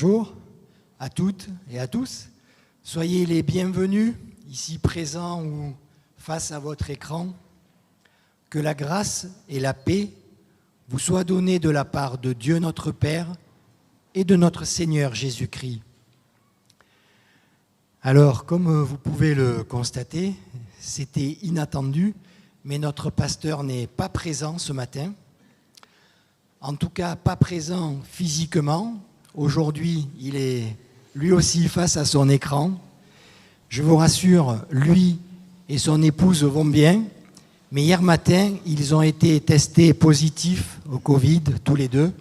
bonjour à toutes et à tous. Soyez les bienvenus, ici présents ou face à votre écran. Que la grâce et la paix vous soient données de la part de Dieu notre Père et de notre Seigneur Jésus-Christ. Alors, comme vous pouvez le constater, c'était inattendu, mais notre pasteur n'est pas présent ce matin. En tout cas, pas présent physiquement. Aujourd'hui, il est lui aussi face à son écran. Je vous rassure, lui et son épouse vont bien, mais hier matin, ils ont été testés positifs au Covid, tous les deux.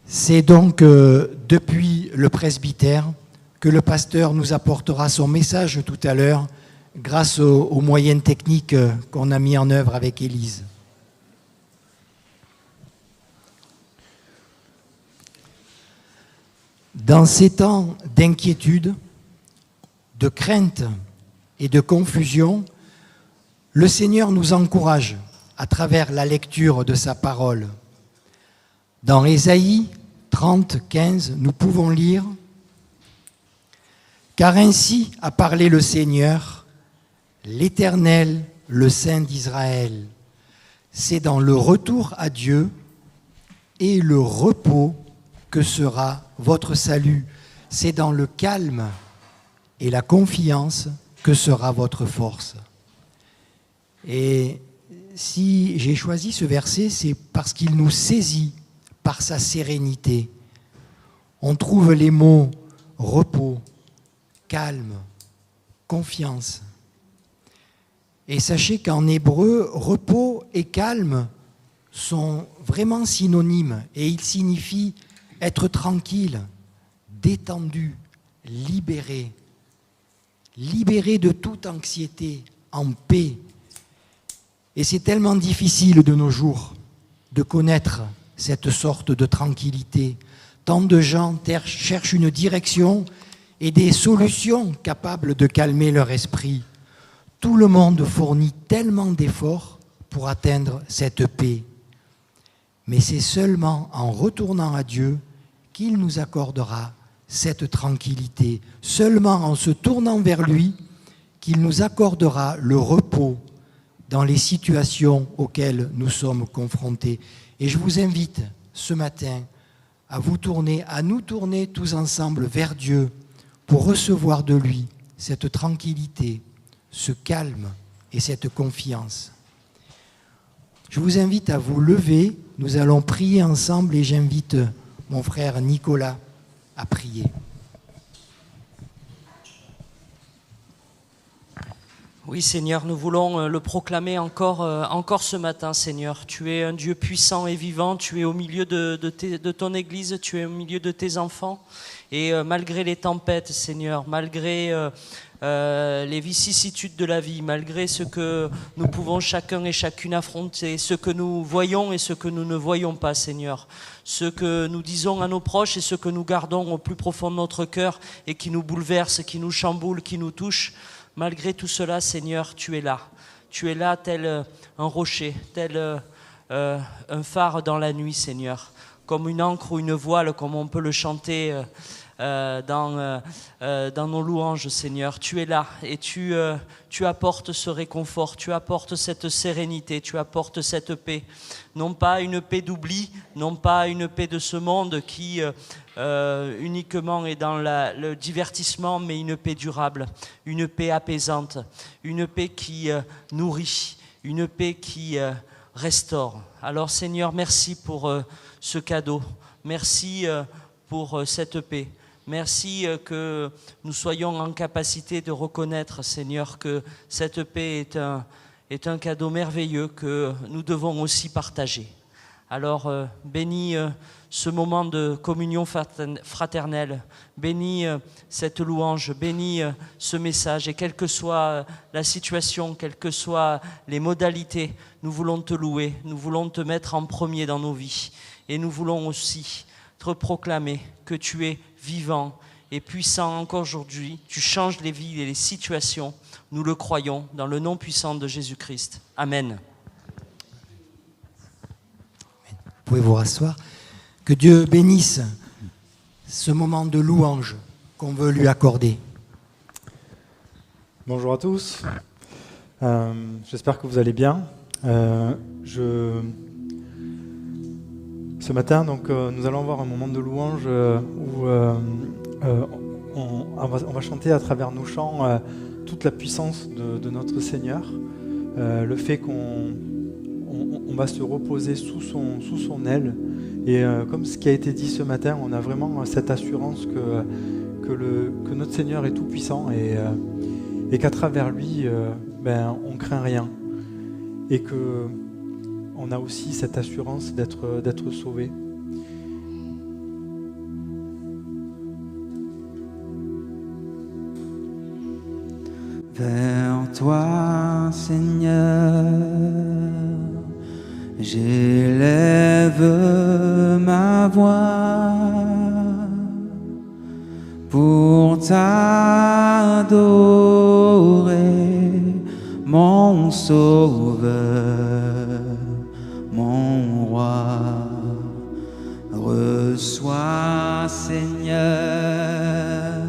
C'est donc depuis le presbytère que le pasteur nous apportera son message tout à l'heure grâce aux moyens techniques qu'on a mis en œuvre avec Élise. Dans ces temps d'inquiétude, de crainte et de confusion, le Seigneur nous encourage à travers la lecture de sa parole. Dans Ésaïe 30, 15, nous pouvons lire « Car ainsi a parlé le Seigneur, l'Éternel, le Saint d'Israël. C'est dans le retour à Dieu et le repos que sera votre salut. C'est dans le calme et la confiance que sera votre force. » Et si j'ai choisi ce verset, c'est parce qu'il nous saisit par sa sérénité. On trouve les mots repos, calme, confiance. Et sachez qu'en hébreu, repos et calme sont vraiment synonymes et ils signifient être tranquille, détendu, libéré. Libéré de toute anxiété, en paix. Et c'est tellement difficile de nos jours de connaître cette sorte de tranquillité. Tant de gens cherchent une direction et des solutions capables de calmer leur esprit. Tout le monde fournit tellement d'efforts pour atteindre cette paix. Mais c'est seulement en retournant à Dieu qu'il nous accordera cette tranquillité. Seulement en se tournant vers lui qu'il nous accordera le repos dans les situations auxquelles nous sommes confrontés. Et je vous invite ce matin à nous tourner tous ensemble vers Dieu pour recevoir de lui cette tranquillité, ce calme et cette confiance. Je vous invite à vous lever, nous allons prier ensemble et j'invite mon frère Nicolas à prier. Oui, Seigneur, nous voulons le proclamer encore ce matin, Seigneur. Tu es un Dieu puissant et vivant, tu es au milieu de ton Église, tu es au milieu de tes enfants. Et malgré les tempêtes, Seigneur, malgré les vicissitudes de la vie, malgré ce que nous pouvons chacun et chacune affronter, ce que nous voyons et ce que nous ne voyons pas, Seigneur, ce que nous disons à nos proches et ce que nous gardons au plus profond de notre cœur et qui nous bouleverse, qui nous chamboule, qui nous touche, malgré tout cela, Seigneur, tu es là. Tu es là tel un rocher, tel un phare dans la nuit, Seigneur, comme une ancre ou une voile, comme on peut le chanter dans nos louanges, Seigneur. Tu es là et tu apportes ce réconfort, tu apportes cette sérénité, tu apportes cette paix. Non pas une paix d'oubli, non pas une paix de ce monde qui uniquement est dans le divertissement, mais une paix durable, une paix apaisante, une paix qui nourrit, une paix qui restaure. Alors Seigneur, merci pour ce cadeau, merci pour cette paix. Merci que nous soyons en capacité de reconnaître, Seigneur, que cette paix est un cadeau merveilleux que nous devons aussi partager. Alors, bénis ce moment de communion fraternelle, bénis cette louange, bénis ce message. Et quelle que soit la situation, quelles que soient les modalités, nous voulons te louer, nous voulons te mettre en premier dans nos vies. Et nous voulons aussi te proclamer que tu es vivant et puissant encore aujourd'hui. Tu changes les vies et les situations. Nous le croyons dans le nom puissant de Jésus-Christ. Amen. Vous pouvez vous rasseoir. Que Dieu bénisse ce moment de louange qu'on veut lui accorder. Bonjour à tous, j'espère que vous allez bien. Ce matin, donc, nous allons avoir un moment de louange où on va chanter à travers nos chants toute la puissance de notre Seigneur, le fait qu'on va se reposer sous son aile. Et comme ce qui a été dit ce matin, on a vraiment cette assurance que notre Seigneur est tout puissant et qu'à travers lui, on craint rien. Et qu'on a aussi cette assurance d'être sauvé. Vers toi, Seigneur, j'élève ma voix pour t'adorer, mon Sauveur, mon Roi. Reçois, Seigneur,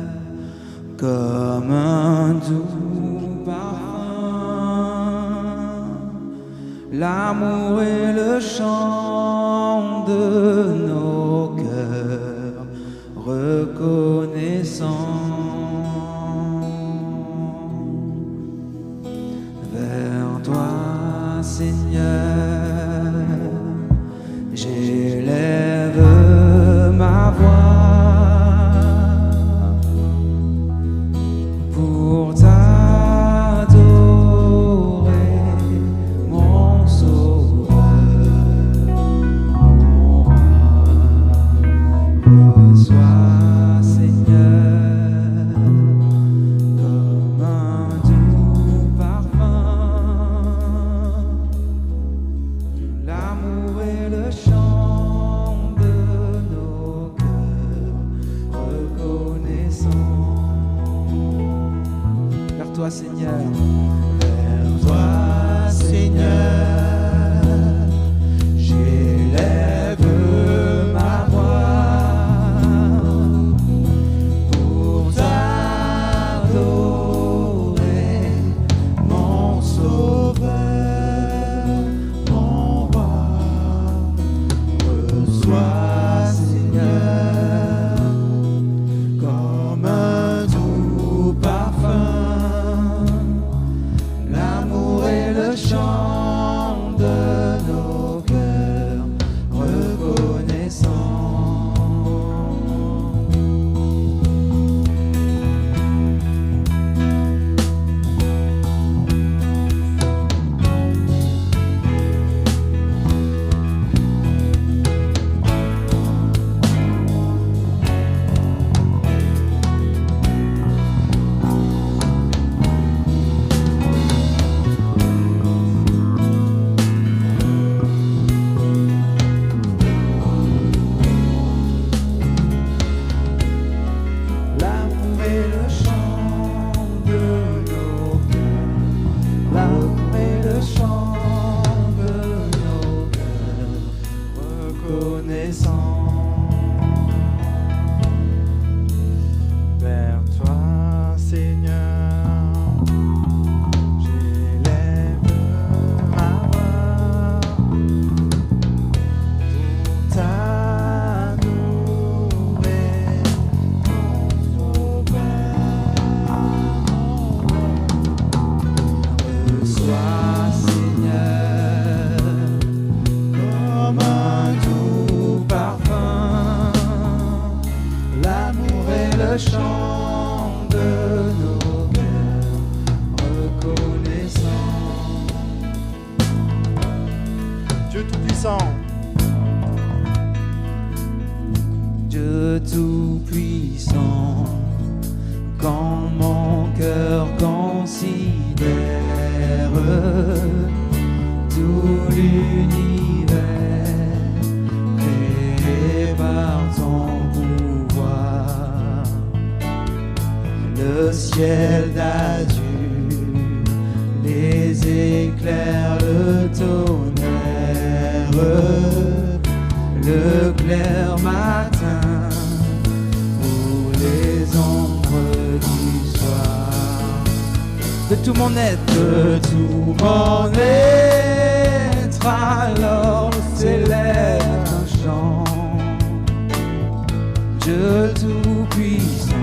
comme un doux parfum, l'amour et le chant de nos cœurs reconnaissants. Vers toi, Seigneur, j'élève ma voix pour t'adorer, mon Sauveur, mon Roi. Reçois, Seigneur, comme un doux parfum, l'amour et le chant de nos cœurs reconnaissants. Vers toi, Seigneur, vers toi, Seigneur, j'élève ma voix pour t'adorer, mon Sauveur, mon Roi. Reçois, Seigneur, comme un doux parfum, l'amour et le chant de nos cœurs reconnaissants. L'amour et le chant de nos cœurs, l'amour et le chant de nos cœurs reconnaissants. Vers toi, Seigneur, j'élève ma voix pour t'adorer, mon Sauveur, mon Roi. Reçois, Seigneur, comme un doux parfum, l'amour et le chant de nos cœurs reconnaissants. Dieu Tout-Puissant, Dieu Tout-Puissant, quand mon cœur considère tout l'univers créé par ton pouvoir, le ciel d'azur, les éclairs, le tonnerre, le clair matin de tout mon être, de tout mon être, alors s'élève un chant. Dieu tout-puissant,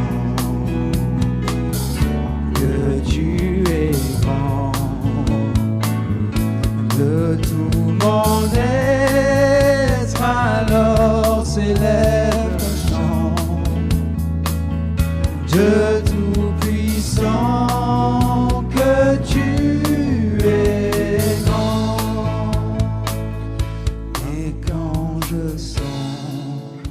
que tu es grand, de tout mon être, alors s'élève un chant. Dieu tout-puissant, que tu es grand. Et quand je songe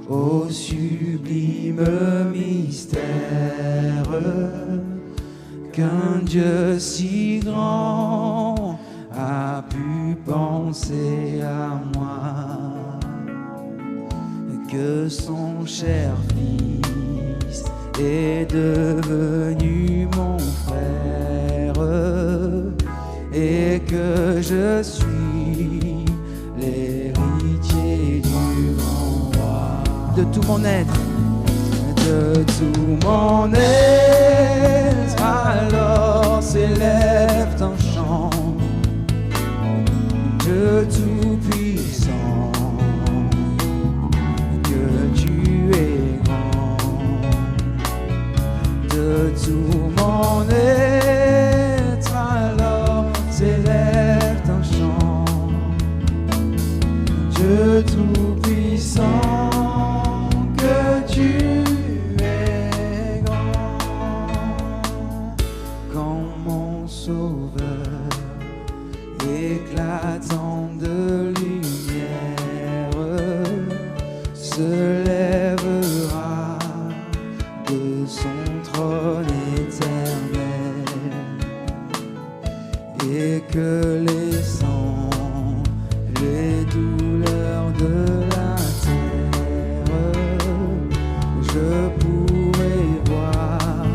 au sublime mystère qu'un Dieu si grand a pu penser à moi, que son cher Fils est devenu mon frère et que je suis l'héritier du grand roi. De tout mon être, de tout mon être, alors s'élève un chant. Dieu tout-puissant, que tu es grand, de tout mon être, alors s'élève un chant. Dieu tout-puissant, que tu es grand. Quand mon sauveur éclatant de lumière se lèvera de son trône éternel, et que les sangs, les douleurs de la terre, je pourrai voir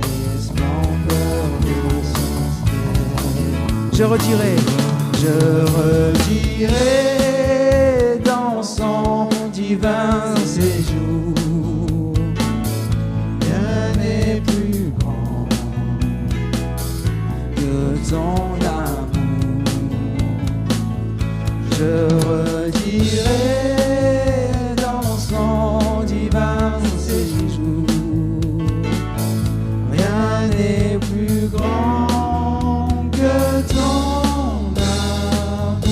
les splendeurs de son ciel. Je redirai dans son divin séjour, rien n'est plus grand que ton amour. Je redirai dans son divin séjour, rien n'est plus grand que ton amour.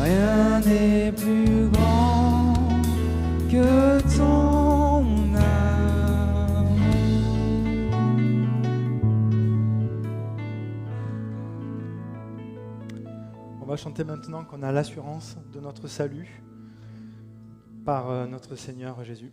Rien n'est plus grand que ton amour. On va chanter maintenant qu'on a l'assurance de notre salut par notre Seigneur Jésus.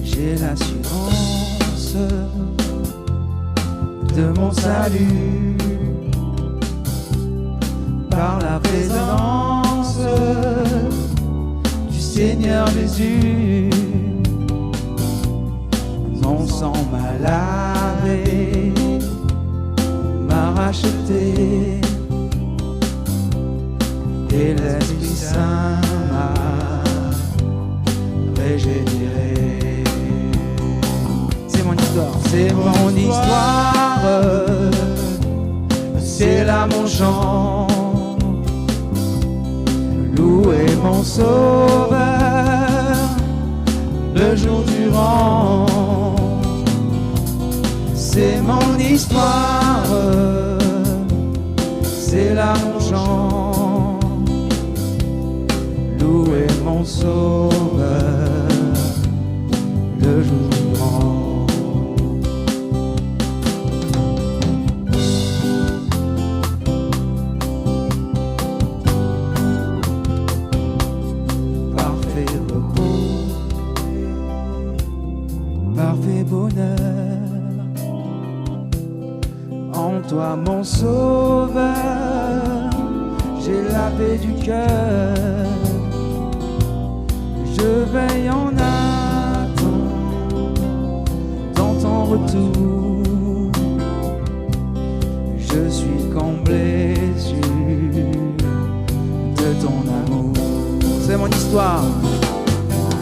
J'ai l'assurance de mon salut par la présence du Seigneur Jésus. Mon sang m'a lavé, m'a racheté, et l'Esprit Saint m'a régénéré. C'est mon histoire, c'est mon histoire, c'est là mon chant. Louer mon Sauveur le jour durant. C'est mon histoire, c'est là mon chant. Louer mon Sauveur le jour durant. Parfait bonheur en toi mon Sauveur, j'ai la paix du cœur, je veille en attendant retour. Je suis comblé de ton amour. C'est mon histoire,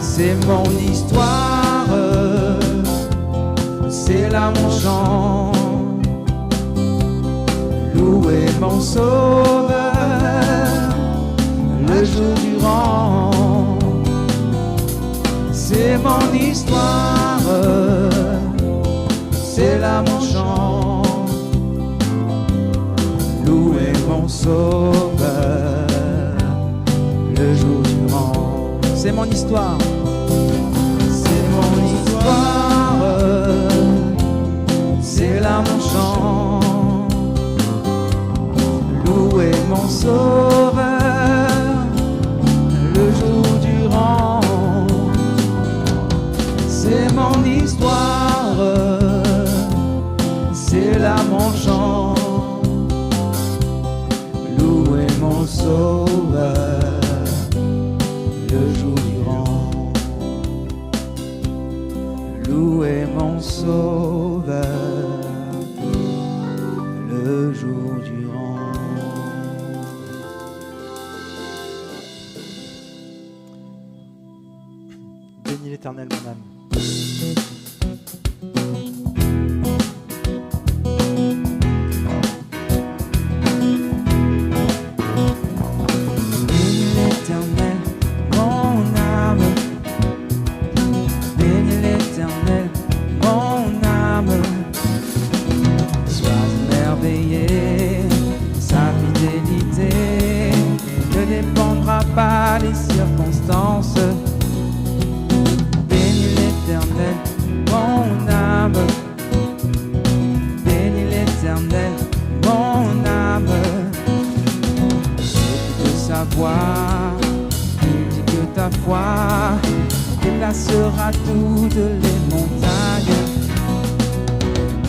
c'est mon histoire, c'est là mon chant. Louer mon sauveur le jour durant. C'est mon histoire, c'est là mon chant. Louer mon sauveur le jour durant. C'est mon histoire, c'est mon histoire, c'est là mon chant. Louer mon sauveur le jour durant. C'est mon histoire, c'est là mon chant. Louer mon sauveur le jour durant. Louer mon sauveur le jour durant. Bénis l'Éternel, mon âme. Bénis l'Éternel, mon âme. Bénis l'Éternel, mon âme. Sois émerveillé, sa fidélité ne dépendra pas des circonstances. Bénis l'Éternel, mon âme. Bénis l'Éternel, mon âme. Écoute sa voix, il dit que ta foi déplacera toutes les montagnes.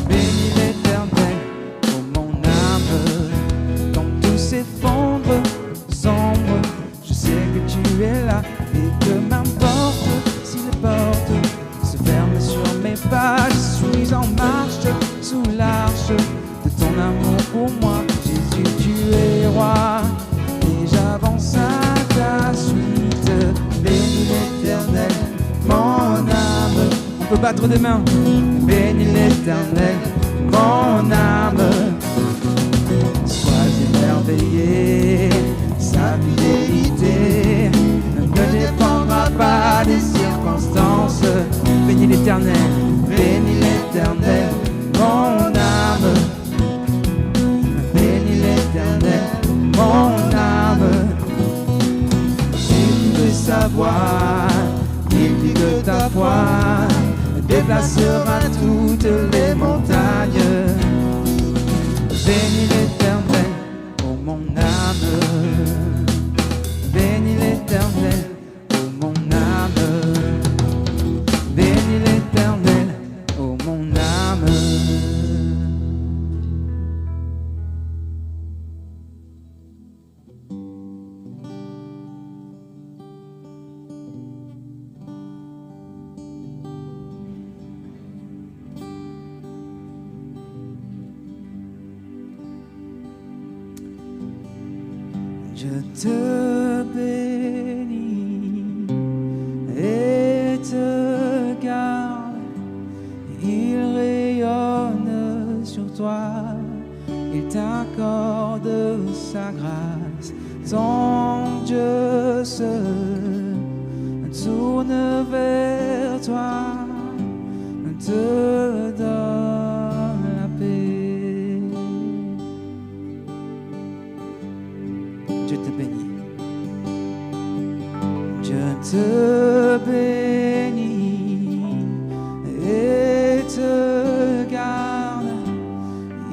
Bénis l'Éternel, oh mon âme. Quand tout s'effondre, sombre, je sais que tu es là et que m'importe si les portes se ferment sur mes pas. Je suis en marche sous l'arche de ton amour pour moi. Jésus, tu es roi et j'avance à ta suite. Bénis l'Éternel, mon âme. On peut battre des mains. Bénis l'Éternel, mon âme. Sois émerveillé, sa fidélité ne dépendra pas des circonstances. Bénis l'Éternel, bénis l'Éternel, mon âme. Bénis l'Éternel, mon âme. Écoute sa voix, il dit que ta foi déplacera toutes les montagnes. Bénis l'Éternel, oh mon âme. Bénis l'Éternel, oh mon âme. Bénis l'Éternel, oh mon âme. Je te bénis et te garde. Il rayonne sur toi, il t'accorde sa grâce. Ton Dieu se tourne vers toi, te donne la paix. Dieu te bénit. Dieu te bénit et te garde.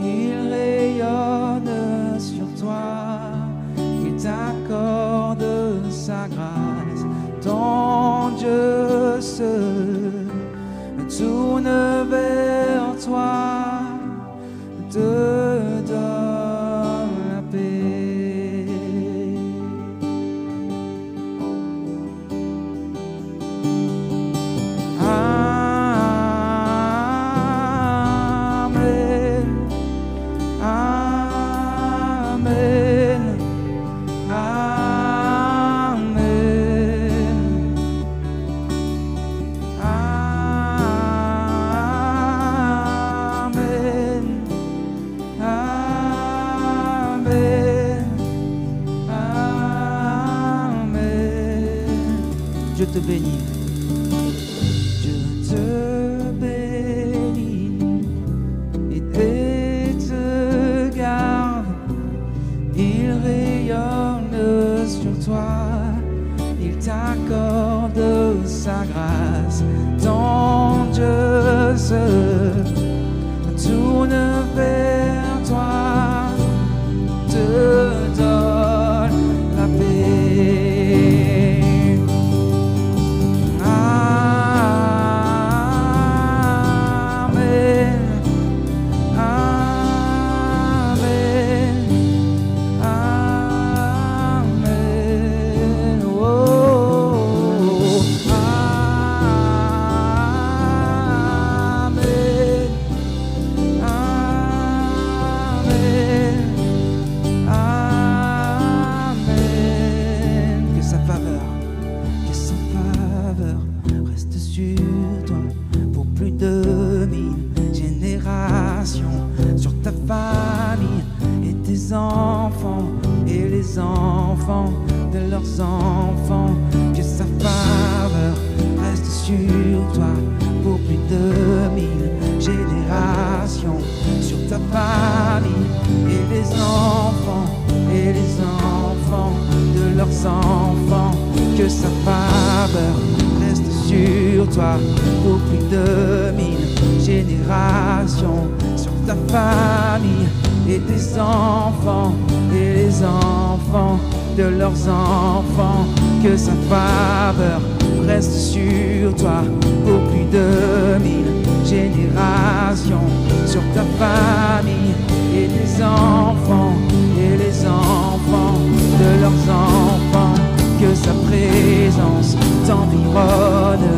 Il rayonne sur toi, il t'accorde sa grâce. Ton Dieu se tourne vers toi, te donne la paix. te bénir. Dieu te bénit et te garde. Il rayonne sur toi, il t'accorde sa grâce. Ton Dieu se tourne vers toi, te donne la paix. Enfants et les enfants de leurs enfants, que sa faveur reste sur toi pour plus de 1000 générations, sur ta famille et les enfants de leurs enfants, que sa faveur reste sur toi pour plus de 1000 générations, sur ta famille et tes enfants et les enfants de leurs enfants, que sa faveur reste sur toi pour plus de 1000 générations, sur ta famille et tes enfants et les enfants de leurs enfants, que sa présence t'environne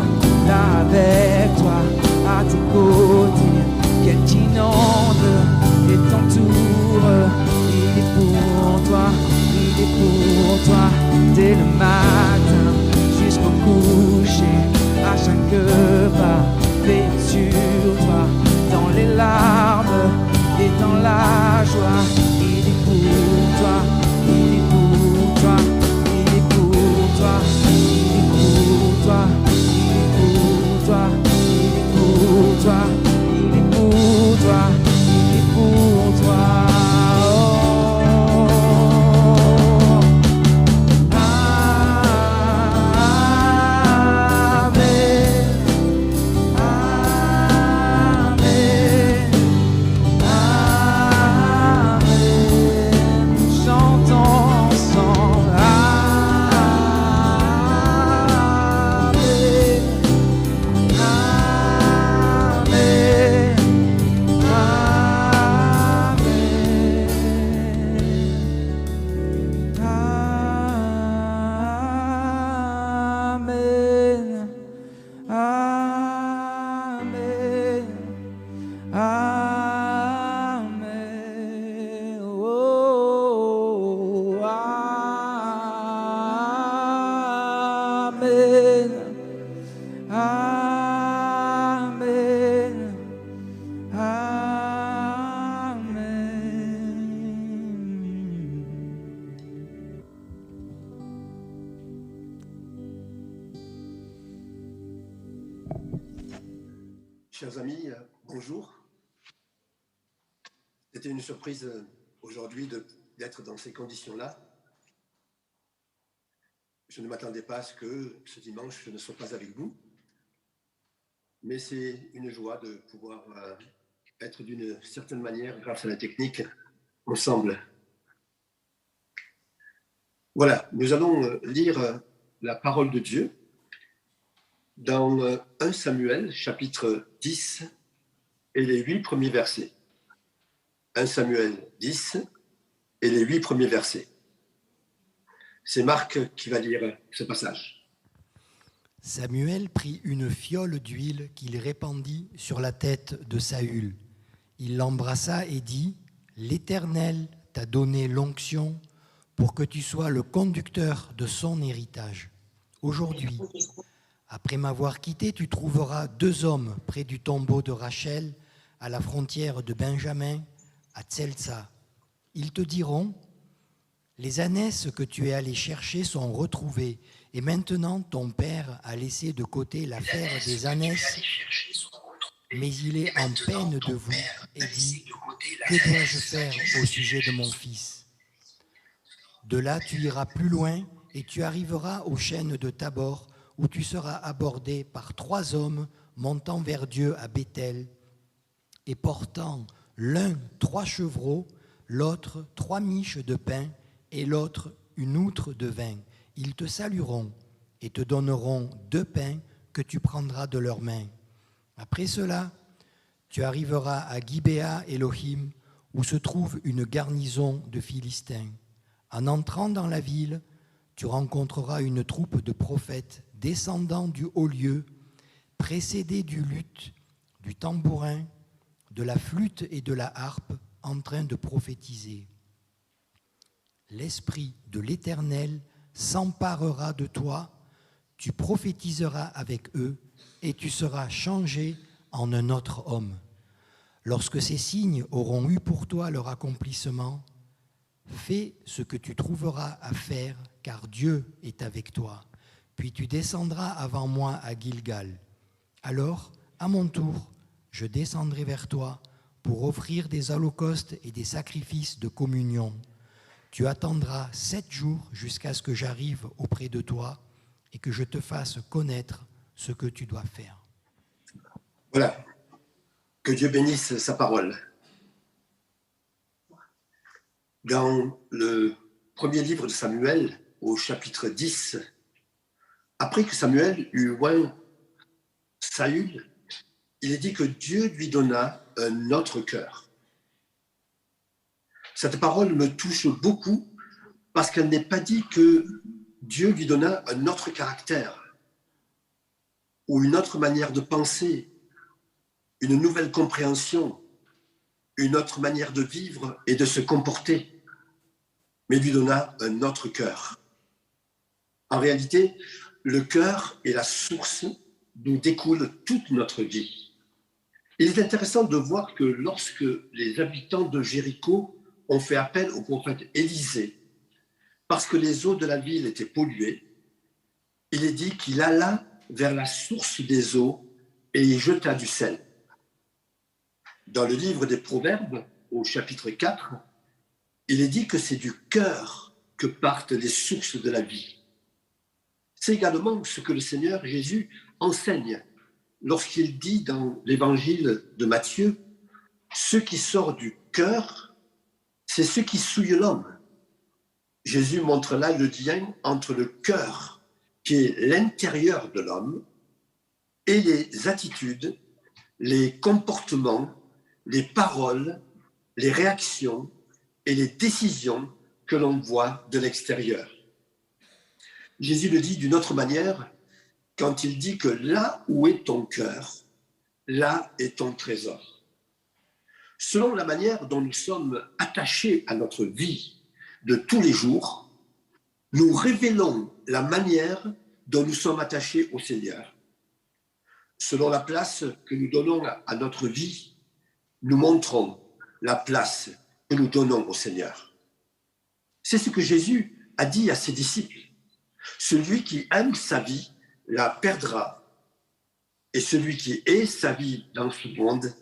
là avec toi, à tes côtés, qu'elle t'inonde et t'entoure. Il est pour toi, il est pour toi, dès le matin jusqu'au coucher, à chaque pas, veille sur toi, dans les larmes et dans la joie. Il est pour toi, il est pour toi, il est pour toi, il est pour toi, il est pour toi, il est pour toi, il est pour toi. Pour toi. Chers amis, bonjour. C'était une surprise aujourd'hui d'être dans ces conditions-là. Je ne m'attendais pas à ce que ce dimanche je ne sois pas avec vous, mais c'est une joie de pouvoir être d'une certaine manière, grâce à la technique, ensemble. Voilà, nous allons lire la parole de Dieu dans 1 Samuel, chapitre 10, et les 8 premiers versets. 1 Samuel 10 et les 8 premiers versets. C'est Marc qui va lire ce passage. Samuel prit une fiole d'huile qu'il répandit sur la tête de Saül. Il l'embrassa et dit : « L'Éternel t'a donné l'onction pour que tu sois le conducteur de son héritage. Aujourd'hui, après m'avoir quitté, tu trouveras 2 hommes près du tombeau de Rachel, à la frontière de Benjamin, à Tseltsa. Ils te diront : Les ânesses que tu es allé chercher sont retrouvées, et maintenant ton père a laissé de côté l'affaire des ânesses, mais il est en peine de vous et dit, que dois-je faire au sujet de mon fils? De là, tu iras plus loin et tu arriveras aux chênes de Tabor, où tu seras abordé par 3 hommes montant vers Dieu à Béthel et portant l'un 3 chevreaux, l'autre 3 miches de pain et l'autre une outre de vin. Ils te salueront et te donneront 2 pains que tu prendras de leurs mains. Après cela, tu arriveras à Gibéa Elohim, où se trouve une garnison de Philistins. En entrant dans la ville, tu rencontreras une troupe de prophètes descendant du haut lieu, précédés du luth, du tambourin, de la flûte et de la harpe, en train de prophétiser. L'Esprit de l'Éternel s'emparera de toi, tu prophétiseras avec eux et tu seras changé en un autre homme. Lorsque ces signes auront eu pour toi leur accomplissement, fais ce que tu trouveras à faire, car Dieu est avec toi. Puis tu descendras avant moi à Gilgal. Alors, à mon tour, je descendrai vers toi pour offrir des holocaustes et des sacrifices de communion. Tu attendras 7 jours jusqu'à ce que j'arrive auprès de toi et que je te fasse connaître ce que tu dois faire. Voilà. Que Dieu bénisse sa parole. Dans le premier livre de Samuel, au chapitre 10, après que Samuel eut oint Saül, il est dit que Dieu lui donna un autre cœur. Cette parole me touche beaucoup parce qu'elle n'est pas dit que Dieu lui donna un autre caractère ou une autre manière de penser, une nouvelle compréhension, une autre manière de vivre et de se comporter, mais lui donna un autre cœur. En réalité, le cœur est la source d'où découle toute notre vie. Il est intéressant de voir que lorsque les habitants de Jéricho ont fait appel au prophète Élisée, parce que les eaux de la ville étaient polluées, il est dit qu'il alla vers la source des eaux et y jeta du sel. Dans le livre des Proverbes, au chapitre 4, il est dit que c'est du cœur que partent les sources de la vie. C'est également ce que le Seigneur Jésus enseigne lorsqu'il dit dans l'évangile de Matthieu, « Ce qui sort du cœur, c'est ce qui souille l'homme ». Jésus montre là le lien entre le cœur, qui est l'intérieur de l'homme, et les attitudes, les comportements, les paroles, les réactions et les décisions que l'on voit de l'extérieur. Jésus le dit d'une autre manière quand il dit que là où est ton cœur, là est ton trésor. Selon la manière dont nous sommes attachés à notre vie de tous les jours, nous révélons la manière dont nous sommes attachés au Seigneur. Selon la place que nous donnons à notre vie, nous montrons la place que nous donnons au Seigneur. C'est ce que Jésus a dit à ses disciples. Celui qui aime sa vie la perdra, et celui qui est sa vie dans ce monde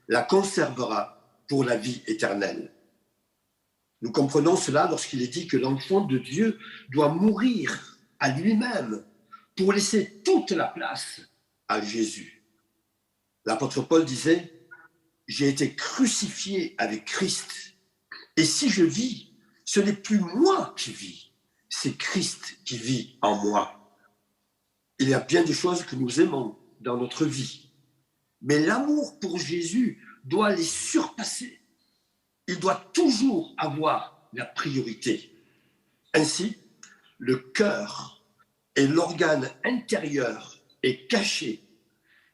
la conservera pour la vie éternelle. Nous comprenons cela lorsqu'il est dit que l'enfant de Dieu doit mourir à lui-même pour laisser toute la place à Jésus. L'apôtre Paul disait « J'ai été crucifié avec Christ, et si je vis, ce n'est plus moi qui vis, c'est Christ qui vit en moi. » Il y a bien des choses que nous aimons dans notre vie, mais l'amour pour Jésus doit les surpasser. Il doit toujours avoir la priorité. Ainsi, le cœur est l'organe intérieur et caché.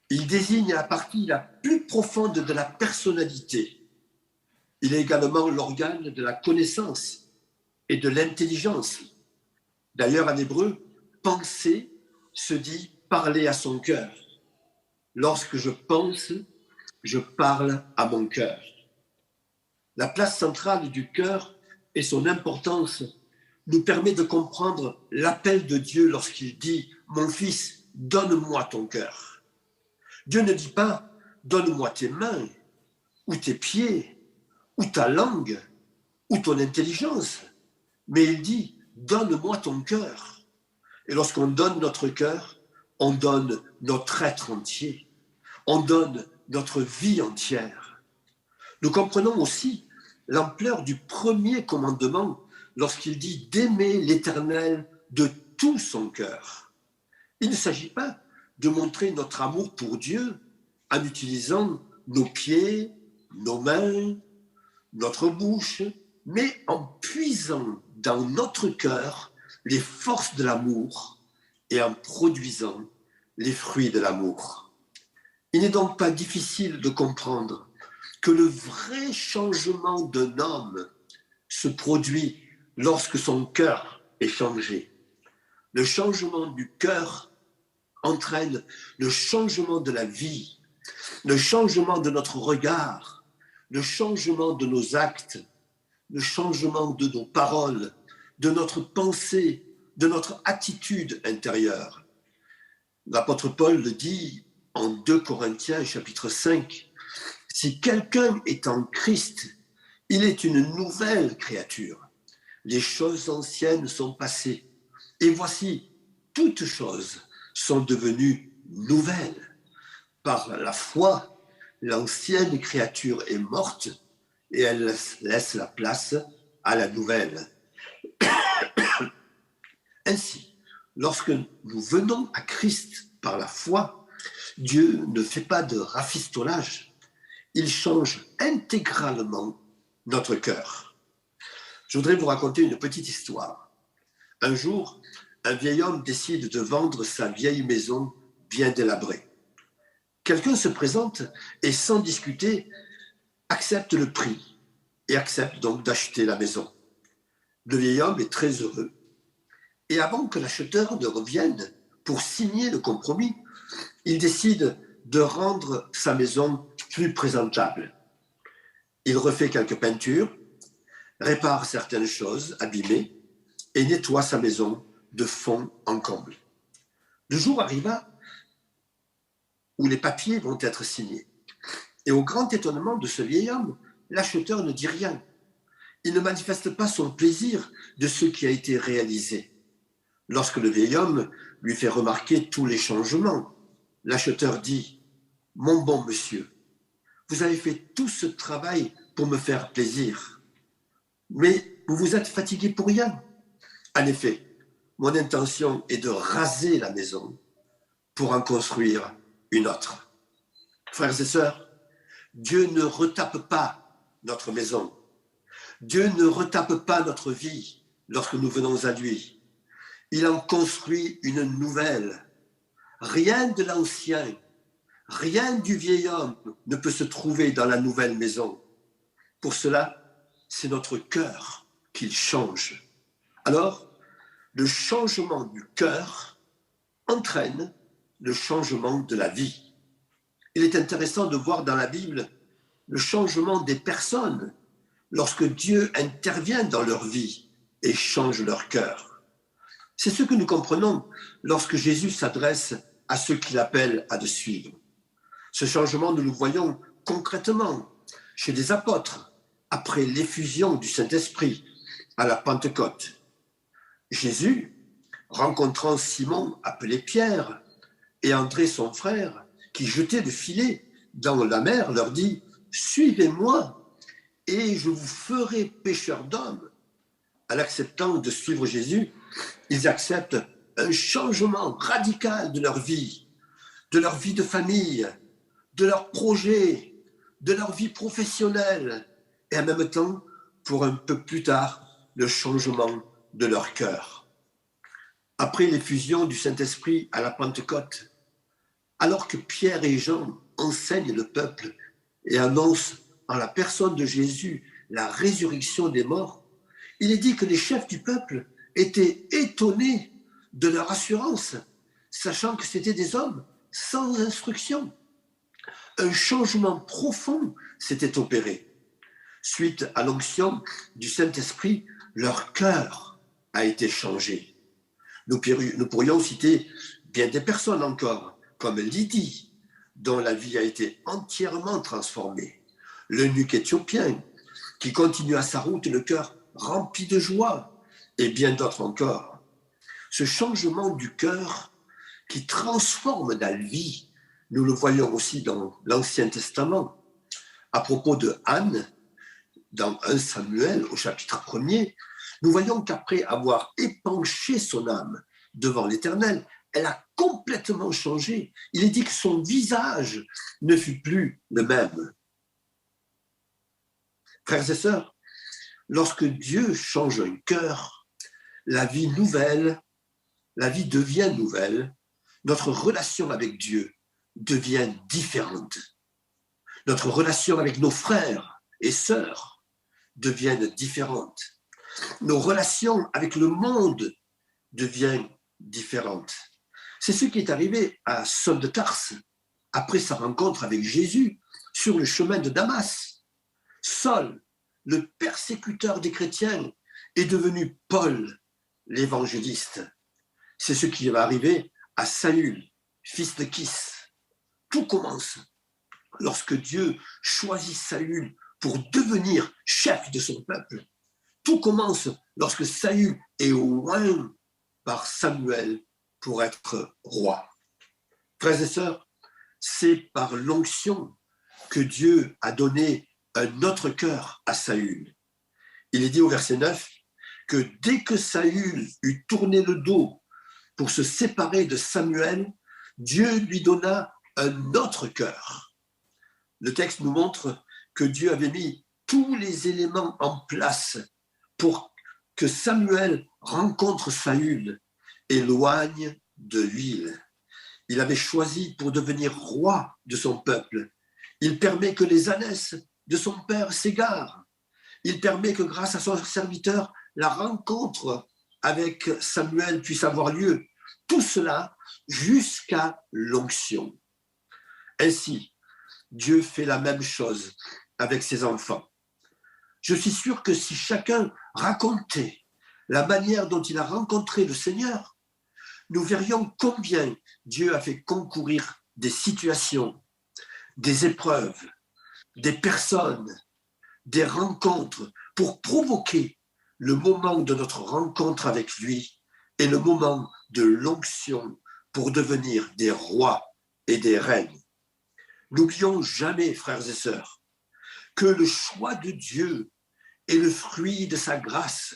Il désigne la partie la plus profonde de la personnalité. Il est également l'organe de la connaissance et de l'intelligence. D'ailleurs, en hébreu, penser se dit parler à son cœur. Lorsque je pense, je parle à mon cœur. La place centrale du cœur et son importance nous permet de comprendre l'appel de Dieu lorsqu'il dit « Mon fils, donne-moi ton cœur ». Dieu ne dit pas « Donne-moi tes mains, ou tes pieds, ou ta langue, ou ton intelligence », mais il dit « Donne-moi ton cœur ». Et lorsqu'on donne notre cœur, on donne notre être entier, on donne notre vie entière. Nous comprenons aussi l'ampleur du premier commandement lorsqu'il dit d'aimer l'Éternel de tout son cœur. Il ne s'agit pas de montrer notre amour pour Dieu en utilisant nos pieds, nos mains, notre bouche, mais en puisant dans notre cœur les forces de l'amour et en produisant les fruits de l'amour. Il n'est donc pas difficile de comprendre que le vrai changement d'un homme se produit lorsque son cœur est changé. Le changement du cœur entraîne le changement de la vie, le changement de notre regard, le changement de nos actes, le changement de nos paroles, de notre pensée, de notre attitude intérieure. L'apôtre Paul le dit en 2 Corinthiens chapitre 5, « Si quelqu'un est en Christ, il est une nouvelle créature. Les choses anciennes sont passées, et voici, toutes choses sont devenues nouvelles. Par la foi, l'ancienne créature est morte, et elle laisse la place à la nouvelle. » Ainsi, lorsque nous venons à Christ par la foi, Dieu ne fait pas de rafistolage, il change intégralement notre cœur. Je voudrais vous raconter une petite histoire. Un jour, un vieil homme décide de vendre sa vieille maison bien délabrée. Quelqu'un se présente et sans discuter, accepte le prix et accepte donc d'acheter la maison. Le vieil homme est très heureux. Et avant que l'acheteur ne revienne pour signer le compromis, il décide de rendre sa maison plus présentable. Il refait quelques peintures, répare certaines choses abîmées et nettoie sa maison de fond en comble. Le jour arriva où les papiers vont être signés. Et au grand étonnement de ce vieil homme, l'acheteur ne dit rien. Il ne manifeste pas son plaisir de ce qui a été réalisé. Lorsque le vieil homme lui fait remarquer tous les changements, l'acheteur dit « Mon bon monsieur, vous avez fait tout ce travail pour me faire plaisir, mais vous vous êtes fatigué pour rien. En effet, mon intention est de raser la maison pour en construire une autre. » Frères et sœurs, Dieu ne retape pas notre maison. Dieu ne retape pas notre vie lorsque nous venons à lui. Il en construit une nouvelle. Rien de l'ancien, rien du vieil homme ne peut se trouver dans la nouvelle maison. Pour cela, c'est notre cœur qu'il change. Alors, le changement du cœur entraîne le changement de la vie. Il est intéressant de voir dans la Bible le changement des personnes lorsque Dieu intervient dans leur vie et change leur cœur. C'est ce que nous comprenons lorsque Jésus s'adresse à ceux qu'il appelle à le suivre. Ce changement, nous le voyons concrètement chez les apôtres après l'effusion du Saint-Esprit à la Pentecôte. Jésus, rencontrant Simon appelé Pierre et André son frère qui jetaient le filet dans la mer, leur dit « Suivez-moi et je vous ferai pécheurs d'hommes ». En acceptant de suivre Jésus, ils acceptent un changement radical de leur vie de famille, de leurs projets, de leur vie professionnelle, et en même temps, pour un peu plus tard, le changement de leur cœur. Après l'effusion du Saint-Esprit à la Pentecôte, alors que Pierre et Jean enseignent le peuple et annoncent en la personne de Jésus la résurrection des morts, il est dit que les chefs du peuple étaient étonnés de leur assurance, sachant que c'était des hommes sans instruction. Un changement profond s'était opéré. Suite à l'onction du Saint-Esprit, leur cœur a été changé. Nous pourrions citer bien des personnes encore, comme Lydie, dont la vie a été entièrement transformée. L'eunuque éthiopien, qui continue à sa route le cœur rempli de joie, et bien d'autres encore. Ce changement du cœur qui transforme la vie, nous le voyons aussi dans l'Ancien Testament. À propos de Anne, dans 1 Samuel, au chapitre 1er, nous voyons qu'après avoir épanché son âme devant l'Éternel, elle a complètement changé. Il est dit que son visage ne fut plus le même. Frères et sœurs, lorsque Dieu change un cœur, la vie devient nouvelle, notre relation avec Dieu devient différente. Notre relation avec nos frères et sœurs deviennent différentes. Nos relations avec le monde deviennent différentes. C'est ce qui est arrivé à Saul de Tarse après sa rencontre avec Jésus sur le chemin de Damas. Saul, le persécuteur des chrétiens, est devenu Paul, l'évangéliste. C'est ce qui va arriver à Saül, fils de Kis. Tout commence lorsque Dieu choisit Saül pour devenir chef de son peuple. Tout commence lorsque Saül est oint par Samuel pour être roi. Frères et sœurs, c'est par l'onction que Dieu a donné un autre cœur à Saül. Il est dit au verset 9 que dès que Saül eut tourné le dos pour se séparer de Samuel, Dieu lui donna un autre cœur. Le texte nous montre que Dieu avait mis tous les éléments en place pour que Samuel rencontre Saül et éloigne de l'huile. Il avait choisi pour devenir roi de son peuple. Il permet que les ânesses de son père s'égarent. Il permet que grâce à son serviteur, la rencontre avec Samuel puisse avoir lieu. Tout cela jusqu'à l'onction. Ainsi, Dieu fait la même chose avec ses enfants. Je suis sûr que si chacun racontait la manière dont il a rencontré le Seigneur, nous verrions combien Dieu a fait concourir des situations, des épreuves, des personnes, des rencontres pour provoquer le moment de notre rencontre avec lui et le moment de l'onction pour devenir des rois et des reines. N'oublions jamais, frères et sœurs, que le choix de Dieu est le fruit de sa grâce.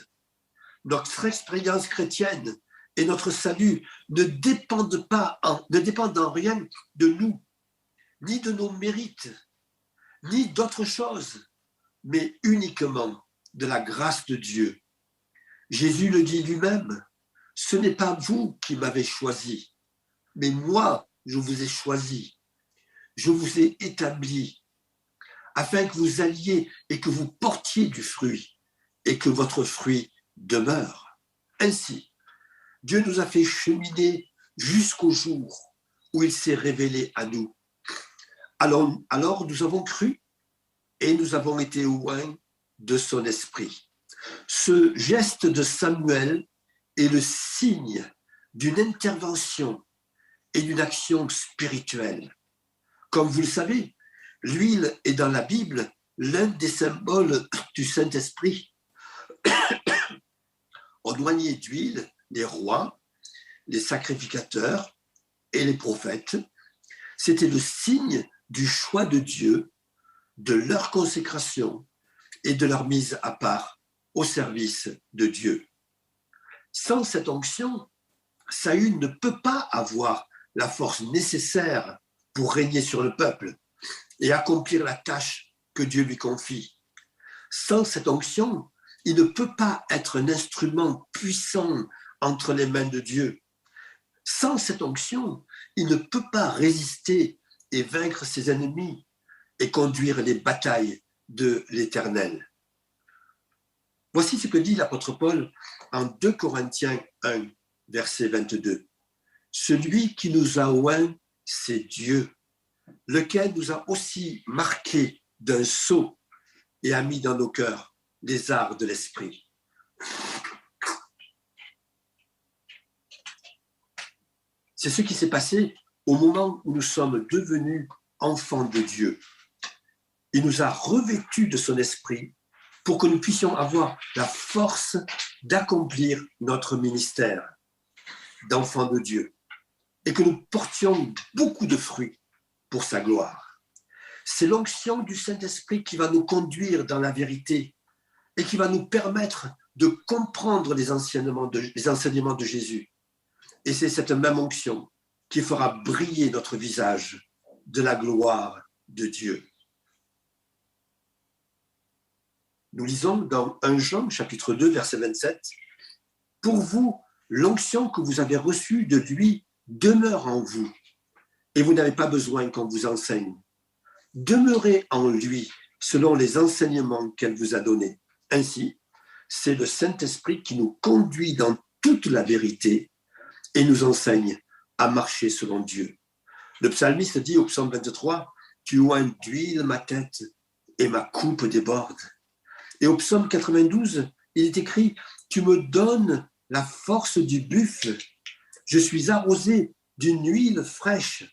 Notre expérience chrétienne et notre salut ne dépendent en rien de nous, ni de nos mérites, ni d'autre chose, mais uniquement de la grâce de Dieu. Jésus le dit lui-même, « Ce n'est pas vous qui m'avez choisi, mais moi, je vous ai choisi. Je vous ai établi afin que vous alliez et que vous portiez du fruit et que votre fruit demeure. » Ainsi, Dieu nous a fait cheminer jusqu'au jour où il s'est révélé à nous. Alors nous avons cru et nous avons été oints de son esprit. Ce geste de Samuel est le signe d'une intervention et d'une action spirituelle. Comme vous le savez, l'huile est dans la Bible l'un des symboles du Saint-Esprit. On douanier d'huile les rois, les sacrificateurs et les prophètes. C'était le signe du choix de Dieu, de leur consécration et de leur mise à part au service de Dieu. Sans cette onction, Saül ne peut pas avoir la force nécessaire pour régner sur le peuple et accomplir la tâche que Dieu lui confie. Sans cette onction, il ne peut pas être un instrument puissant entre les mains de Dieu. Sans cette onction, il ne peut pas résister et vaincre ses ennemis et conduire les batailles de l'Éternel. Voici ce que dit l'apôtre Paul en 2 Corinthiens 1, verset 22. « Celui qui nous a oints, c'est Dieu, lequel nous a aussi marqués d'un sceau et a mis dans nos cœurs les arts de l'esprit. » C'est ce qui s'est passé au moment où nous sommes devenus enfants de Dieu. Il nous a revêtus de son esprit pour que nous puissions avoir la force d'accomplir notre ministère d'enfants de Dieu et que nous portions beaucoup de fruits pour sa gloire. C'est l'onction du Saint-Esprit qui va nous conduire dans la vérité et qui va nous permettre de comprendre les enseignements de Jésus. Et c'est cette même onction qui fera briller notre visage de la gloire de Dieu. Nous lisons dans 1 Jean, chapitre 2, verset 27, « Pour vous, l'onction que vous avez reçue de lui demeure en vous, et vous n'avez pas besoin qu'on vous enseigne. Demeurez en lui selon les enseignements qu'elle vous a donnés. Ainsi, c'est le Saint-Esprit qui nous conduit dans toute la vérité et nous enseigne à marcher selon Dieu. » Le psalmiste dit au psaume 23, « Tu oins d'huile ma tête et ma coupe déborde. » Et au psaume 92, il est écrit, « Tu me donnes la force du buffle. Je suis arrosé d'une huile fraîche. »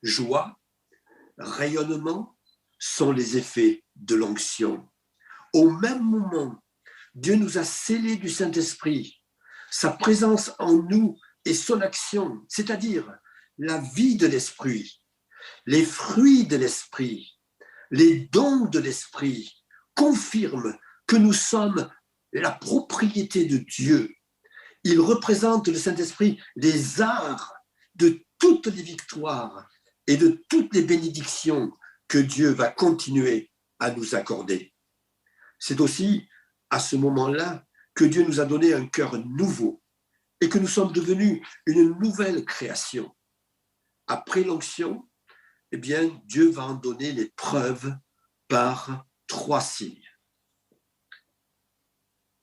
Joie, rayonnement sont les effets de l'onction. Au même moment, Dieu nous a scellés du Saint-Esprit, sa présence en nous et son action, c'est-à-dire la vie de l'Esprit, les fruits de l'Esprit, les dons de l'Esprit, confirment que nous sommes la propriété de Dieu. Il représente, le Saint-Esprit, les arts de toutes les victoires et de toutes les bénédictions que Dieu va continuer à nous accorder. C'est aussi à ce moment-là que Dieu nous a donné un cœur nouveau et que nous sommes devenus une nouvelle création. Après l'onction, eh bien, Dieu va en donner les preuves par 3 signes.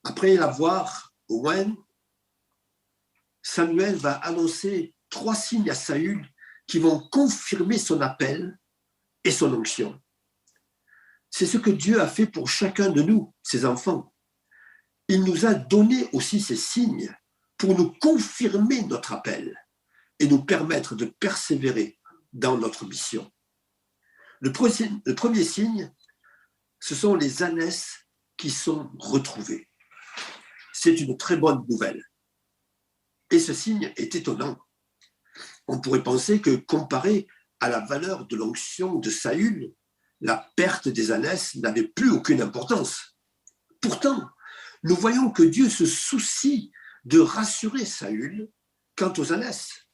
Après l'avoir oint, Samuel va annoncer 3 signes à Saül qui vont confirmer son appel et son onction. C'est ce que Dieu a fait pour chacun de nous, ses enfants. Il nous a donné aussi ces signes pour nous confirmer notre appel et nous permettre de persévérer dans notre mission. Le premier signe, ce sont les ânesses qui sont retrouvées. C'est une très bonne nouvelle. Et ce signe est étonnant. On pourrait penser que comparé à la valeur de l'onction de Saül, la perte des ânesses n'avait plus aucune importance. Pourtant, nous voyons que Dieu se soucie de rassurer Saül quant aux ânesses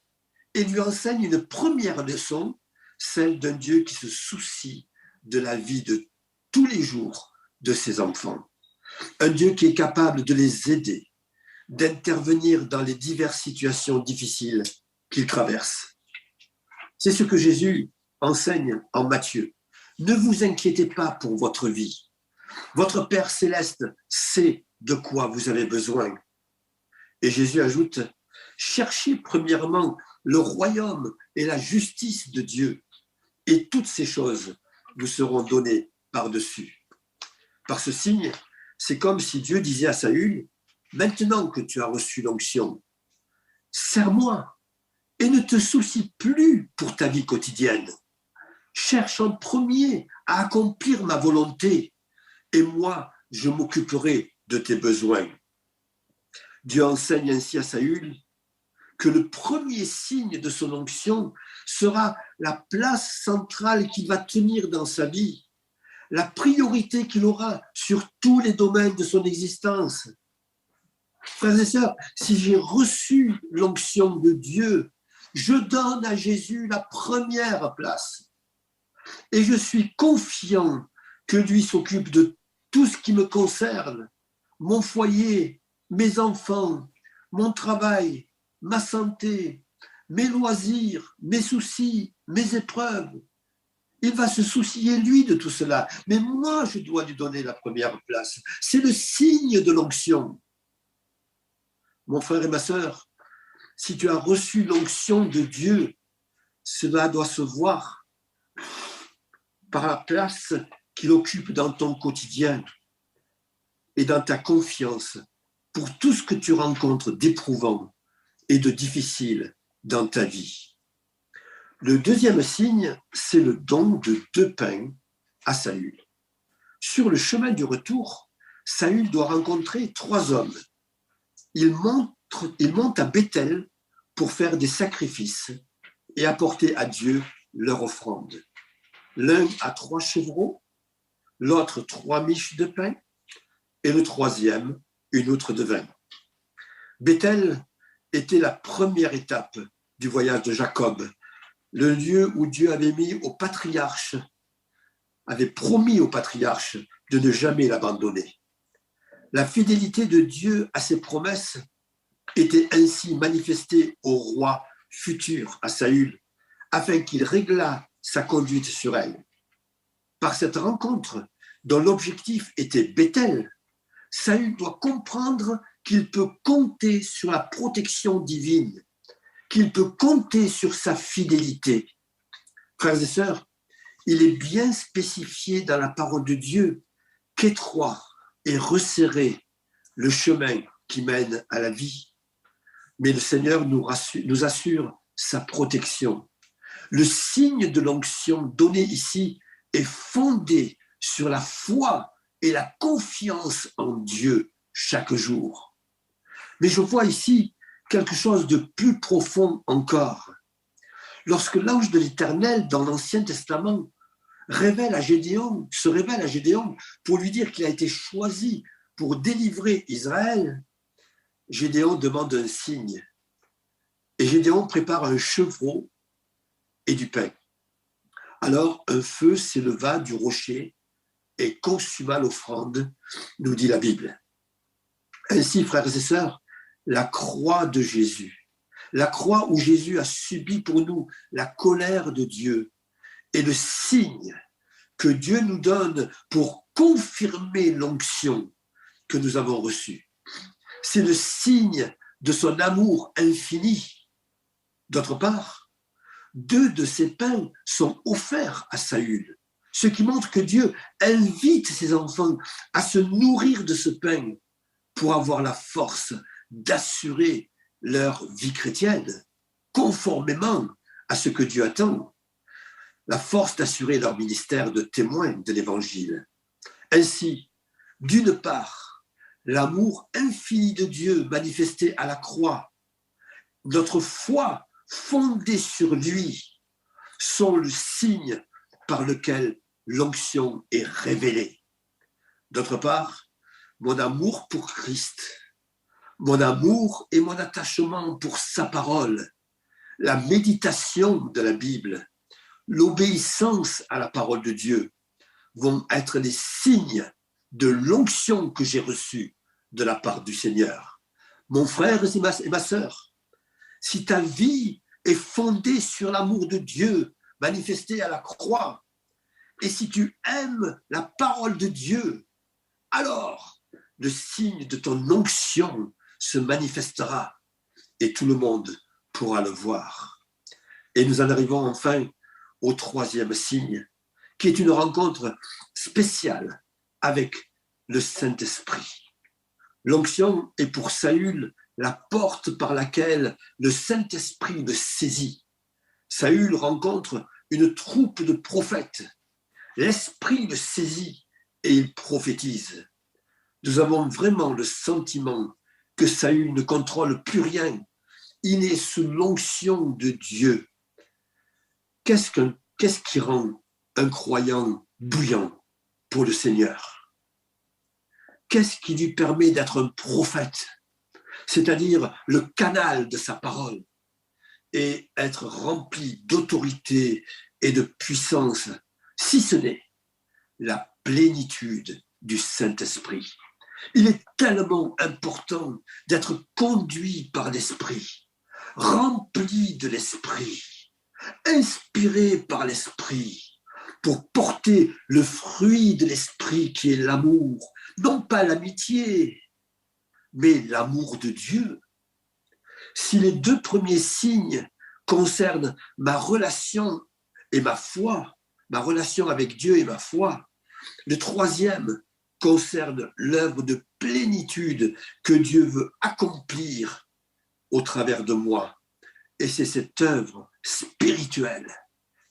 et lui enseigne une première leçon, celle d'un Dieu qui se soucie de la vie de tous les jours de ses enfants. Un Dieu qui est capable de les aider, d'intervenir dans les diverses situations difficiles qu'ils traversent. C'est ce que Jésus enseigne en Matthieu. Ne vous inquiétez pas pour votre vie. Votre Père céleste sait de quoi vous avez besoin. Et Jésus ajoute, cherchez premièrement le royaume et la justice de Dieu, et toutes ces choses vous seront données par-dessus. Par ce signe, c'est comme si Dieu disait à Saül, maintenant que tu as reçu l'onction, sers-moi et ne te soucie plus pour ta vie quotidienne. Cherche en premier à accomplir ma volonté et moi, je m'occuperai de tes besoins. Dieu enseigne ainsi à Saül que le premier signe de son onction sera la place centrale qu'il va tenir dans sa vie, la priorité qu'il aura sur tous les domaines de son existence. Frères et sœurs, si j'ai reçu l'onction de Dieu, je donne à Jésus la première place. Et je suis confiant que lui s'occupe de tout ce qui me concerne, mon foyer, mes enfants, mon travail, ma santé, mes loisirs, mes soucis, mes épreuves. Il va se soucier, lui, de tout cela. Mais moi, je dois lui donner la première place. C'est le signe de l'onction. Mon frère et ma sœur, si tu as reçu l'onction de Dieu, cela doit se voir par la place qu'il occupe dans ton quotidien et dans ta confiance pour tout ce que tu rencontres d'éprouvant et de difficile dans ta vie. Le deuxième signe, c'est le don de 2 pains à Saül. Sur le chemin du retour, Saül doit rencontrer 3 hommes. Il monte à Béthel pour faire des sacrifices et apporter à Dieu leur offrande. L'un a 3 chevreaux, l'autre 3 miches de pain et le troisième une outre de vin. Béthel était la première étape du voyage de Jacob, le lieu où Dieu avait promis aux patriarches de ne jamais l'abandonner. La fidélité de Dieu à ses promesses était ainsi manifestée au roi futur, à Saül, afin qu'il réglât sa conduite sur elle. Par cette rencontre, dont l'objectif était Béthel, Saül doit comprendre qu'il peut compter sur la protection divine, qu'il peut compter sur sa fidélité. Frères et sœurs, il est bien spécifié dans la parole de Dieu qu'étroit et resserré le chemin qui mène à la vie. Mais le Seigneur nous assure sa protection. Le signe de l'onction donné ici est fondé sur la foi et la confiance en Dieu chaque jour. Mais je vois ici quelque chose de plus profond encore. Lorsque l'ange de l'Éternel dans l'Ancien Testament se révèle à Gédéon pour lui dire qu'il a été choisi pour délivrer Israël, Gédéon demande un signe. Et Gédéon prépare un chevreau et du pain. Alors un feu s'éleva du rocher et consuma l'offrande, nous dit la Bible. Ainsi, frères et sœurs, la croix de Jésus, la croix où Jésus a subi pour nous la colère de Dieu, est le signe que Dieu nous donne pour confirmer l'onction que nous avons reçue. C'est le signe de son amour infini. D'autre part, 2 de ces pains sont offerts à Saül, ce qui montre que Dieu invite ses enfants à se nourrir de ce pain pour avoir la force d'assurer leur vie chrétienne, conformément à ce que Dieu attend, la force d'assurer leur ministère de témoin de l'Évangile. Ainsi, d'une part, l'amour infini de Dieu manifesté à la croix, notre foi fondée sur lui, sont le signe par lequel l'onction est révélée. D'autre part, mon amour pour Christ, mon amour et mon attachement pour sa parole, la méditation de la Bible, l'obéissance à la parole de Dieu vont être les signes de l'onction que j'ai reçue de la part du Seigneur. Mon frère et ma sœur, si ta vie est fondée sur l'amour de Dieu manifesté à la croix, et si tu aimes la parole de Dieu, alors le signe de ton onction se manifestera et tout le monde pourra le voir. Et nous en arrivons enfin au 3e signe, qui est une rencontre spéciale avec le Saint-Esprit. L'onction est pour Saül la porte par laquelle le Saint-Esprit le saisit. Saül rencontre une troupe de prophètes. L'Esprit le saisit et il prophétise. Nous avons vraiment le sentiment que Saül ne contrôle plus rien. Il est sous l'onction de Dieu. Qu'est-ce qui rend un croyant bouillant pour le Seigneur? Qu'est-ce qui lui permet d'être un prophète, c'est-à-dire le canal de sa parole, et être rempli d'autorité et de puissance, si ce n'est la plénitude du Saint-Esprit? Il est tellement important d'être conduit par l'Esprit, rempli de l'Esprit, inspiré par l'Esprit, pour porter le fruit de l'Esprit qui est l'amour, non pas l'amitié, mais l'amour de Dieu. Si les 2 premiers signes concernent ma relation et ma foi, ma relation avec Dieu et ma foi, le 3e concerne l'œuvre de plénitude que Dieu veut accomplir au travers de moi Et c'est cette œuvre spirituelle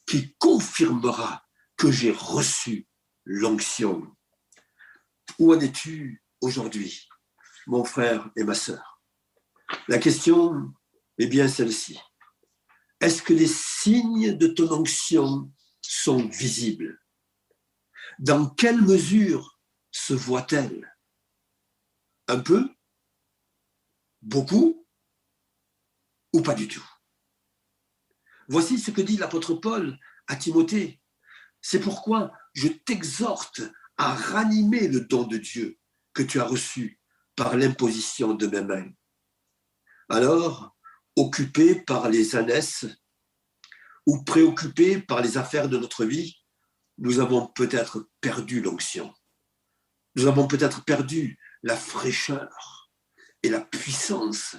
qui confirmera que j'ai reçu l'onction. Où en es-tu aujourd'hui, mon frère et ma sœur? La question est bien celle-ci. Est-ce que les signes de ton onction sont visibles? Dans quelle mesure se voient-elles? Un peu? Beaucoup? Ou pas du tout? Voici ce que dit l'apôtre Paul à Timothée. C'est pourquoi je t'exhorte à ranimer le don de Dieu que tu as reçu par l'imposition de mes mains. Alors, occupés par les ânesses ou préoccupés par les affaires de notre vie, nous avons peut-être perdu l'onction. Nous avons peut-être perdu la fraîcheur et la puissance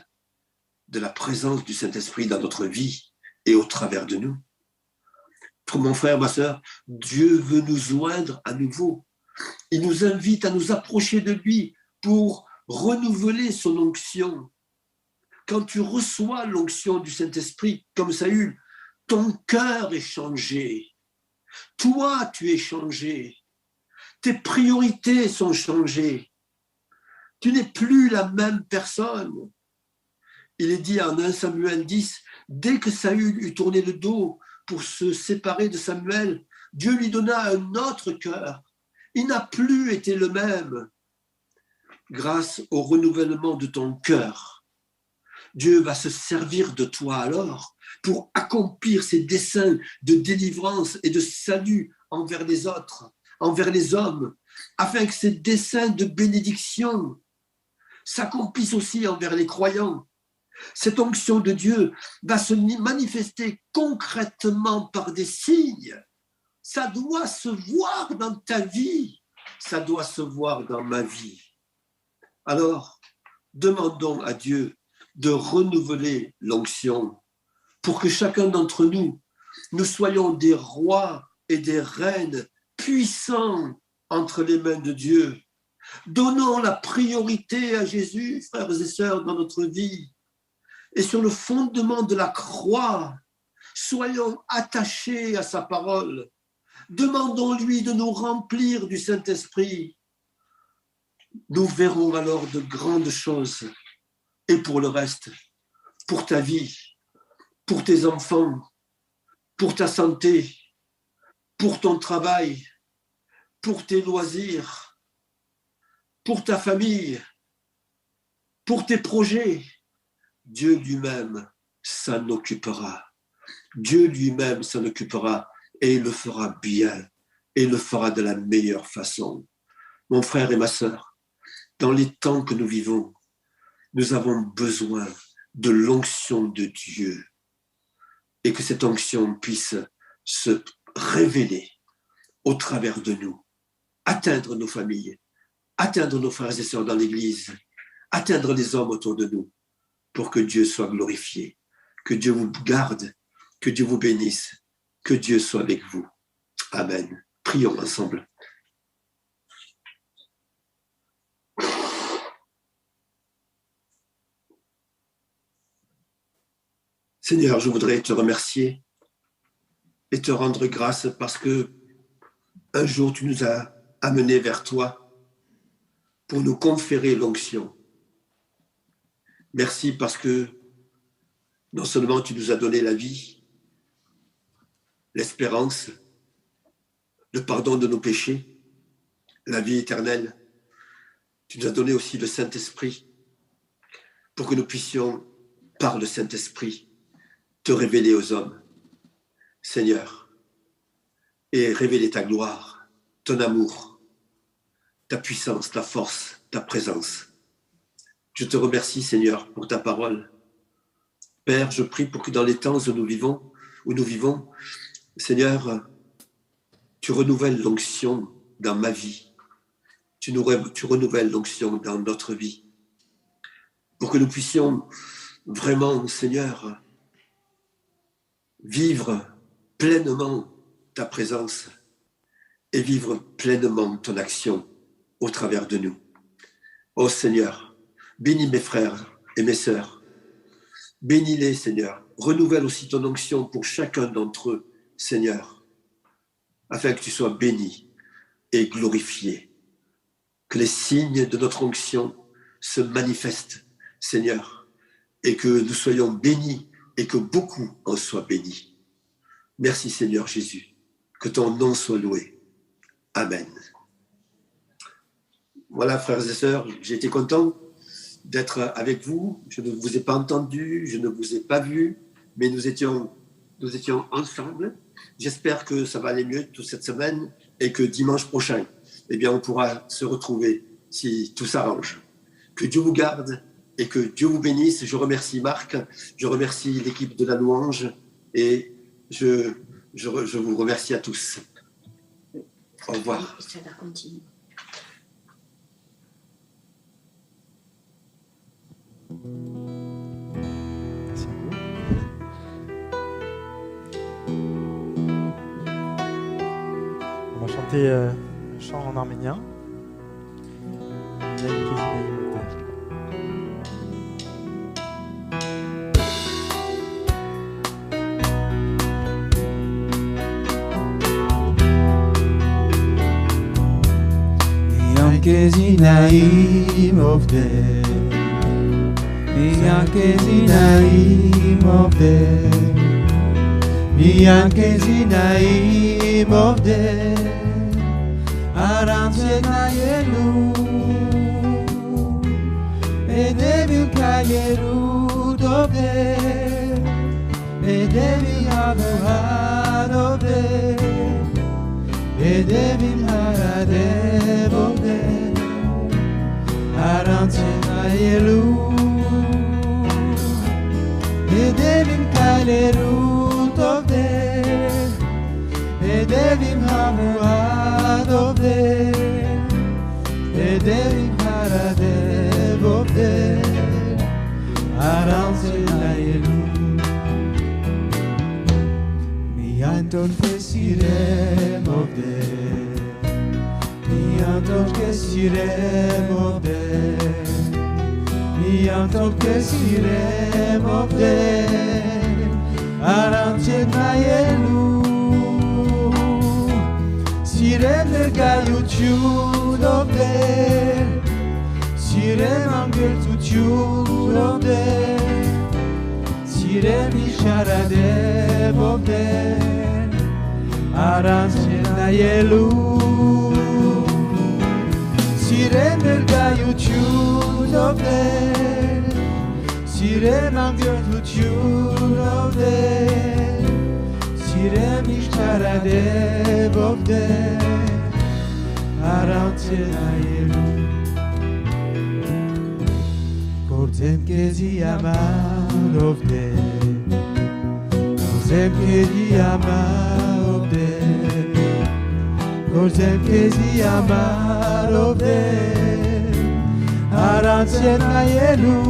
de la présence du Saint-Esprit dans notre vie et au travers de nous. Pour mon frère, ma sœur, Dieu veut nous joindre à nouveau. Il nous invite à nous approcher de lui pour renouveler son onction. Quand tu reçois l'onction du Saint-Esprit, comme Saül, ton cœur est changé. Toi, tu es changé. Tes priorités sont changées. Tu n'es plus la même personne. Il est dit en 1 Samuel 10, dès que Saül eut tourné le dos pour se séparer de Samuel, Dieu lui donna un autre cœur. Il n'a plus été le même. Grâce au renouvellement de ton cœur, Dieu va se servir de toi alors pour accomplir ses desseins de délivrance et de salut envers les autres, envers les hommes, afin que ces desseins de bénédiction s'accomplissent aussi envers les croyants. Cette onction de Dieu va se manifester concrètement par des signes. Ça doit se voir dans ta vie, ça doit se voir dans ma vie. Alors, demandons à Dieu de renouveler l'onction pour que chacun d'entre nous, nous soyons des rois et des reines puissants entre les mains de Dieu. Donnons la priorité à Jésus, frères et sœurs, dans notre vie. Et sur le fondement de la croix, soyons attachés à sa parole. Demandons-lui de nous remplir du Saint-Esprit. Nous verrons alors de grandes choses. Et pour le reste, pour ta vie, pour tes enfants, pour ta santé, pour ton travail, pour tes loisirs, pour ta famille, pour tes projets, Dieu lui-même s'en occupera. Dieu lui-même s'en occupera et il le fera bien et il le fera de la meilleure façon. Mon frère et ma sœur, dans les temps que nous vivons, nous avons besoin de l'onction de Dieu et que cette onction puisse se révéler au travers de nous, atteindre nos familles, atteindre nos frères et sœurs dans l'Église, atteindre les hommes autour de nous pour que Dieu soit glorifié, que Dieu vous garde, que Dieu vous bénisse, que Dieu soit avec vous. Amen. Prions ensemble. Seigneur, je voudrais te remercier et te rendre grâce parce que un jour tu nous as amenés vers toi pour nous conférer l'onction. Merci parce que non seulement tu nous as donné la vie, l'espérance, le pardon de nos péchés, la vie éternelle, tu nous as donné aussi le Saint-Esprit pour que nous puissions, par le Saint-Esprit, te révéler aux hommes, Seigneur, et révéler ta gloire, ton amour, ta puissance, ta force, ta présence. Je te remercie, Seigneur, pour ta parole. Père, je prie pour que dans les temps où nous vivons, Seigneur, tu renouvelles l'onction dans ma vie. Tu renouvelles l'onction dans notre vie. Pour que nous puissions vraiment, Seigneur, vivre pleinement ta présence et vivre pleinement ton action au travers de nous. Ô Seigneur, bénis mes frères et mes sœurs. Bénis-les, Seigneur. Renouvelle aussi ton onction pour chacun d'entre eux, Seigneur, afin que tu sois béni et glorifié. Que les signes de notre onction se manifestent, Seigneur, et que nous soyons bénis et que beaucoup en soient bénis. Merci, Seigneur Jésus. Que ton nom soit loué. Amen. Voilà, frères et sœurs, j'ai été content d'être avec vous. Je ne vous ai pas entendu, je ne vous ai pas vu, mais nous étions ensemble. J'espère que ça va aller mieux toute cette semaine et que dimanche prochain, eh bien, on pourra se retrouver si tout s'arrange. Que Dieu vous garde et que Dieu vous bénisse. Je remercie Marc, je remercie l'équipe de la louange et je vous remercie à tous. Au revoir. Ça va continuer. Merci à vous. On va chanter un chant en arménien. Zinaim of them, Bianche Zinaim of them, Bianche Zinaim of them, Aranze Nayelu, Edevil Kayeru of them, Edevil Abuhad of them, Edevil Haradev of them. Arantzena yelu Edevim kalerut ovdem Edevim hamuad ovdem Edevim haradev ovdem Arantzena yelu Mianton kesirem ovdem Mianton kesirem ovdem Mianton kesirem ovdem Arantzena yelu Sirem nergayutyud ovdem Sirem angeltutyud ovdem Sirem isharadev ovdem Arantzena yelu Sirem nergayutyud ovdem Sirem angeltutyud ovdem Sirem isharadev ovdem Arantzena yelu Kortem kezi amar ovdem Kortem kezi amar ovdem Kortem kezi amar ovdem Arantzena yelu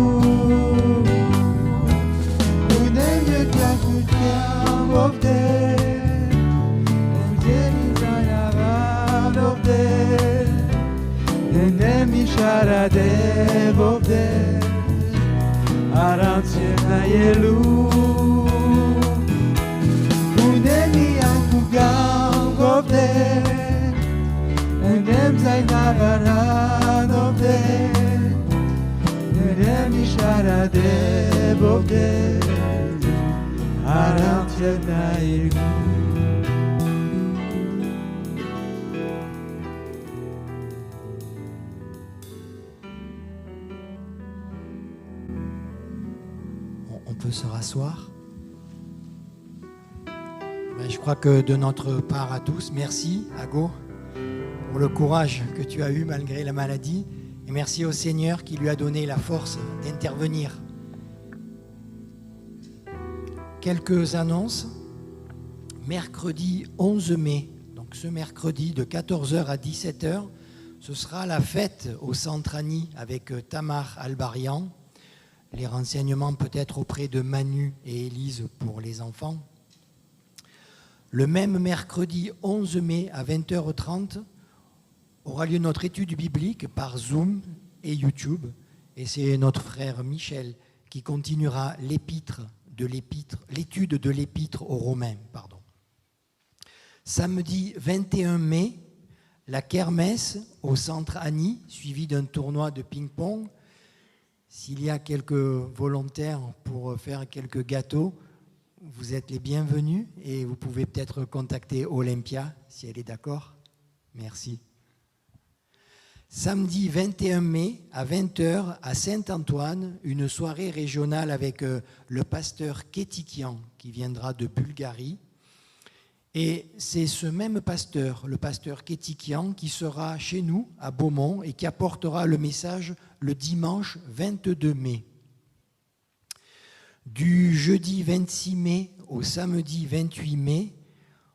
Unem yekyakutyam ovdem Unem yizayavad ovdem Unem isharadev ovdem Arantzena yelu Unem yankugam ovdem Unem zaynavarad ovdem Unem isharadev ovdem Arantzena yelu On peut se rasseoir. Je crois que de notre part à tous, merci Ago pour le courage que tu as eu malgré la maladie et merci au Seigneur qui lui a donné la force d'intervenir. Quelques annonces. Mercredi 11 mai, donc ce mercredi de 14h à 17h, ce sera la fête au Centre Annie avec Tamar Albarian. Les renseignements peut-être auprès de Manu et Élise pour les enfants. Le même mercredi 11 mai à 20h30 aura lieu notre étude biblique par Zoom et YouTube. Et c'est notre frère Michel qui continuera l'étude de l'épître aux Romains. Samedi 21 mai, la kermesse au centre Annie, suivie d'un tournoi de ping-pong. S'il y a quelques volontaires pour faire quelques gâteaux, vous êtes les bienvenus et vous pouvez peut-être contacter Olympia si elle est d'accord. Merci. Samedi 21 mai à 20h à Saint-Antoine, une soirée régionale avec le pasteur Kétikian qui viendra de Bulgarie. Et c'est ce même pasteur, le pasteur Kétikian, qui sera chez nous à Beaumont et qui apportera le message le dimanche 22 mai. Du jeudi 26 mai au samedi 28 mai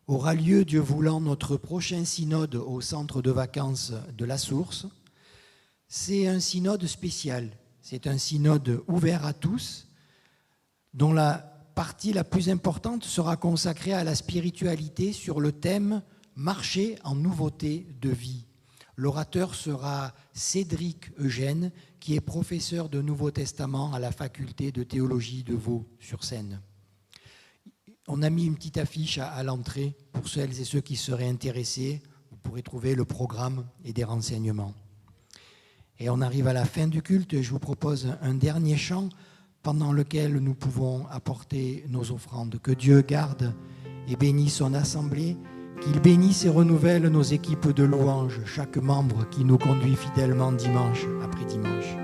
aura lieu, Dieu voulant, notre prochain synode au centre de vacances de la Source. C'est un synode spécial, c'est un synode ouvert à tous, dont la partie la plus importante sera consacrée à la spiritualité sur le thème « Marcher en nouveauté de vie ». L'orateur sera Cédric Eugène, qui est professeur de Nouveau Testament à la faculté de théologie de Vaux-sur-Seine. On a mis une petite affiche à l'entrée pour celles et ceux qui seraient intéressés. Vous pourrez trouver le programme et des renseignements. Et on arrive à la fin du culte et je vous propose un dernier chant pendant lequel nous pouvons apporter nos offrandes. Que Dieu garde et bénisse son assemblée, qu'il bénisse et renouvelle nos équipes de louanges, chaque membre qui nous conduit fidèlement dimanche après dimanche.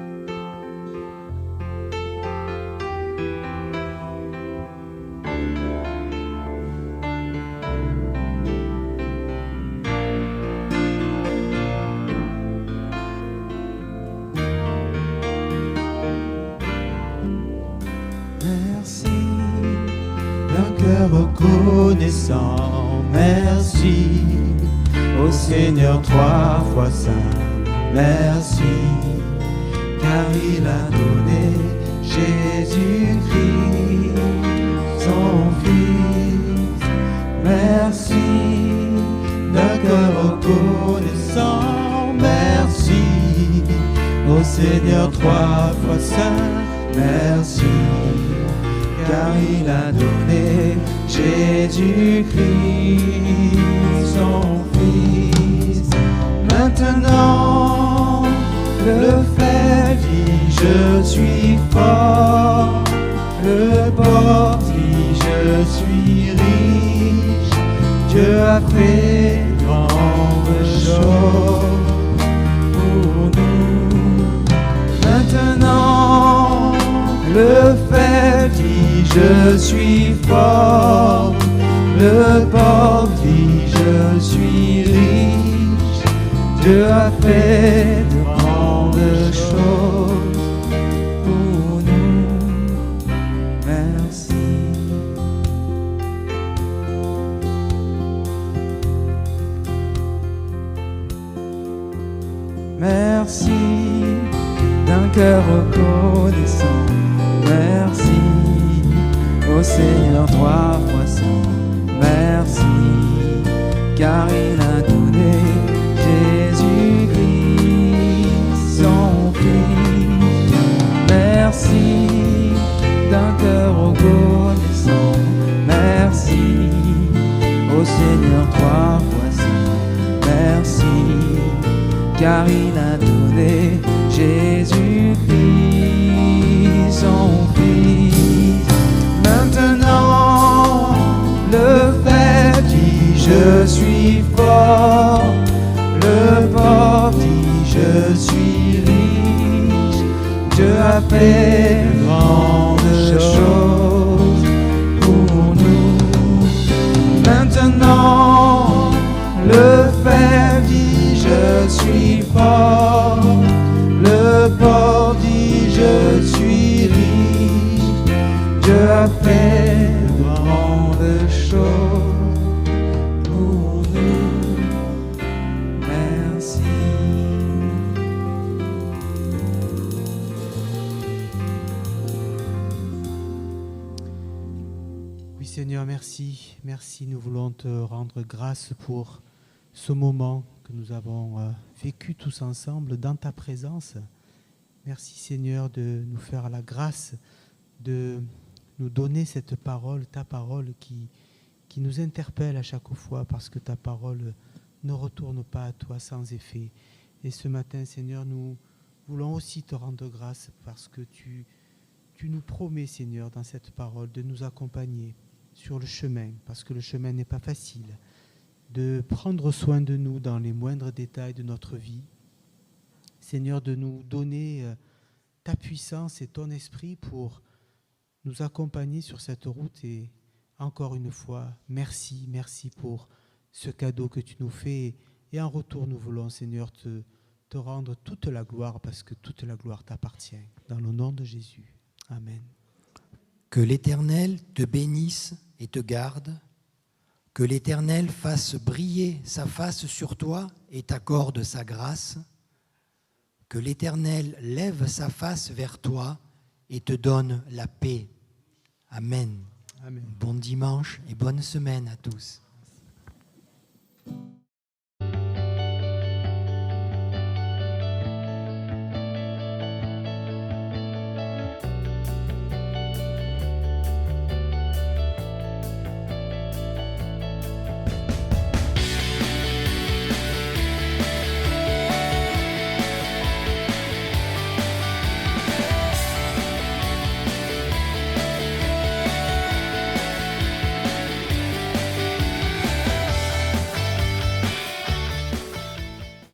Reconnaissant, merci au Seigneur 3 fois saint, merci, car il a donné Jésus-Christ, son Fils. Merci d'un cœur reconnaissant, merci au Seigneur 3 fois saint, merci, car il a donné Jésus-Christ, son Fils. Maintenant, le fait dit, je suis fort, le pauvre dit, je suis riche. Dieu a fait grandes choses pour nous. Maintenant, le fait dit, je suis fort, le pauvre dit, je suis riche. Dieu a fait de grandes choses pour nous. Merci. Merci d'un cœur reconnaissant. Merci au Seigneur 3 fois saint, merci, car il a donné Jésus-Christ, son Fils. Merci d'un cœur reconnaissant, merci au Seigneur 3 fois saint, merci, car il a donné Jésus-Christ, son Fils. Maintenant, le fait dit, je suis fort, le pauvre dit, je suis riche. Dieu a fait grandes choses pour nous. Maintenant, le fait dit, je suis fort, le pauvre dit, je suis riche. Dieu a fait grandes choses pour nous. Merci. Oui Seigneur, merci. Merci, nous voulons te rendre grâce pour ce moment que nous avons vécu tous ensemble dans ta présence. Merci Seigneur de nous faire la grâce de nous donner cette parole, ta parole qui nous interpelle à chaque fois parce que ta parole ne retourne pas à toi sans effet. Et ce matin, Seigneur, nous voulons aussi te rendre grâce parce que tu nous promets, Seigneur, dans cette parole, de nous accompagner sur le chemin, parce que le chemin n'est pas facile, de prendre soin de nous dans les moindres détails de notre vie. Seigneur, de nous donner ta puissance et ton esprit pour nous accompagner sur cette route. Et encore une fois, merci pour ce cadeau que tu nous fais. Et en retour, nous voulons, Seigneur, te rendre toute la gloire, parce que toute la gloire t'appartient. Dans le nom de Jésus. Amen. Que l'Éternel te bénisse et te garde. Que l'Éternel fasse briller sa face sur toi et t'accorde sa grâce. Que l'Éternel lève sa face vers toi et te donne la paix. Amen. Amen. Bon dimanche et bonne semaine à tous.